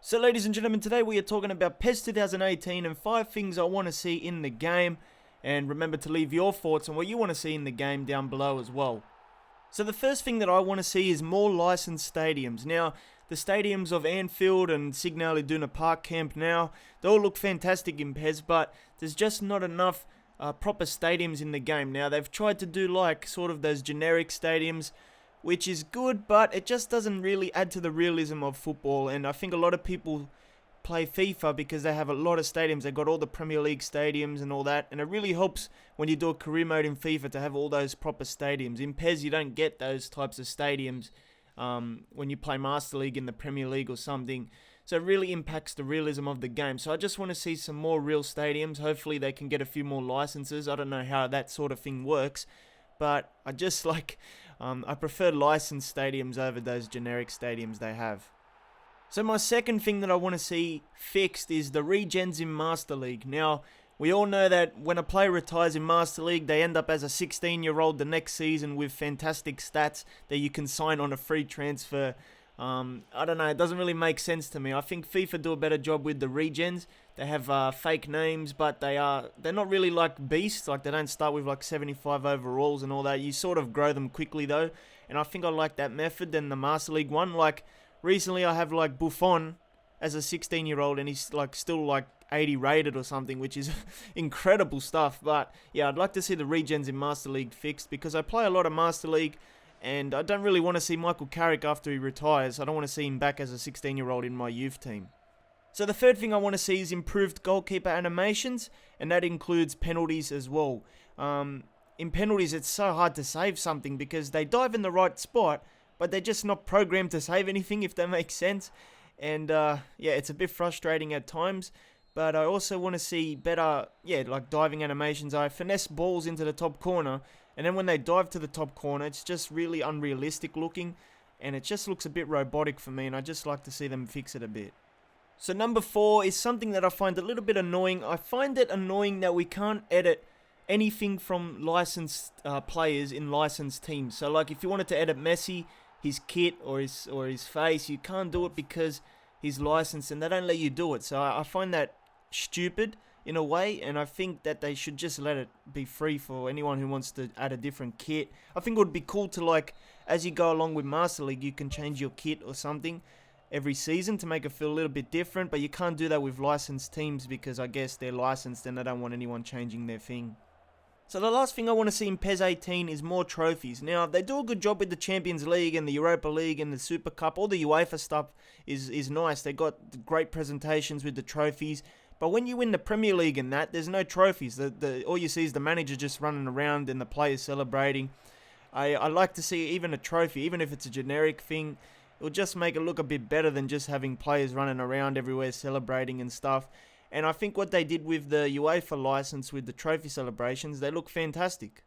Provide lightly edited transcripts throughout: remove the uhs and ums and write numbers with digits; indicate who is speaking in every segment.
Speaker 1: So ladies and gentlemen, today we are talking about PES 2018 and 5 things I want to see in the game. And remember to leave your thoughts on what you want to see in the game down below as well. So the first thing that I want to see is more licensed stadiums. Now, the stadiums of Anfield and Signal Iduna Park Camp now, they all look fantastic in PES, but there's just not enough proper stadiums in the game. Now, they've tried to do like sort of those generic stadiums, which is good, but it just doesn't really add to the realism of football. And I think a lot of people play FIFA because they have a lot of stadiums. They've got all the Premier League stadiums and all that, and it really helps when you do a career mode in FIFA to have all those proper stadiums. In PES, you don't get those types of stadiums when you play Master League in the Premier League or something. So it really impacts the realism of the game. So I just want to see some more real stadiums. Hopefully they can get a few more licenses. I don't know how that sort of thing works, but I just like, I prefer licensed stadiums over those generic stadiums they have. So my second thing that I want to see fixed is the regens in Master League. Now, we all know that when a player retires in Master League, they end up as a 16-year-old the next season with fantastic stats that you can sign on a free transfer. I don't know, it doesn't really make sense to me. I think FIFA do a better job with the regens. They have fake names, but they're not really like beasts. Like, they don't start with like 75 overalls and all that. You sort of grow them quickly though, and I think I like that method than the Master League one. Like, recently I have like Buffon as a 16-year-old and he's like still like 80 rated or something, which is incredible stuff. But yeah, I'd like to see the regens in Master League fixed because I play a lot of Master League. And I don't really want to see Michael Carrick after he retires. I don't want to see him back as a 16-year-old in my youth team. So the third thing I want to see is improved goalkeeper animations, and that includes penalties as well. In penalties, it's so hard to save something because they dive in the right spot, but they're just not programmed to save anything, if that makes sense. And yeah, it's a bit frustrating at times. But I also want to see better, like diving animations. I finesse balls into the top corner, and then when they dive to the top corner, it's just really unrealistic looking, and it just looks a bit robotic for me, and I just like to see them fix it a bit. So number 4 is something that I find a little bit annoying. I find it annoying that we can't edit anything from licensed players in licensed teams. So like if you wanted to edit Messi, his kit or his face, you can't do it because he's licensed, and they don't let you do it. So I find that stupid in a way, and I think that they should just let it be free for anyone who wants to add a different kit. I think it would be cool to, like, as you go along with Master League, you can change your kit or something every season to make it feel a little bit different, but you can't do that with licensed teams because I guess they're licensed and they don't want anyone changing their thing. So the last thing I want to see in PES 18 is more trophies. Now, they do a good job with the Champions League and the Europa League and the Super Cup. All the UEFA stuff is nice. They got great presentations with the trophies. But when you win the Premier League and that, there's no trophies. All you see is the manager just running around and the players celebrating. I like to see even a trophy, even if it's a generic thing. It'll just make it look a bit better than just having players running around everywhere celebrating and stuff. And I think what they did with the UEFA license with the trophy celebrations, they look fantastic.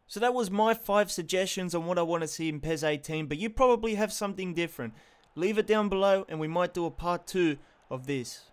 Speaker 1: So that was my 5 suggestions on what I want to see in PES 18, but you probably have something different. Leave it down below and we might do a part 2 of this.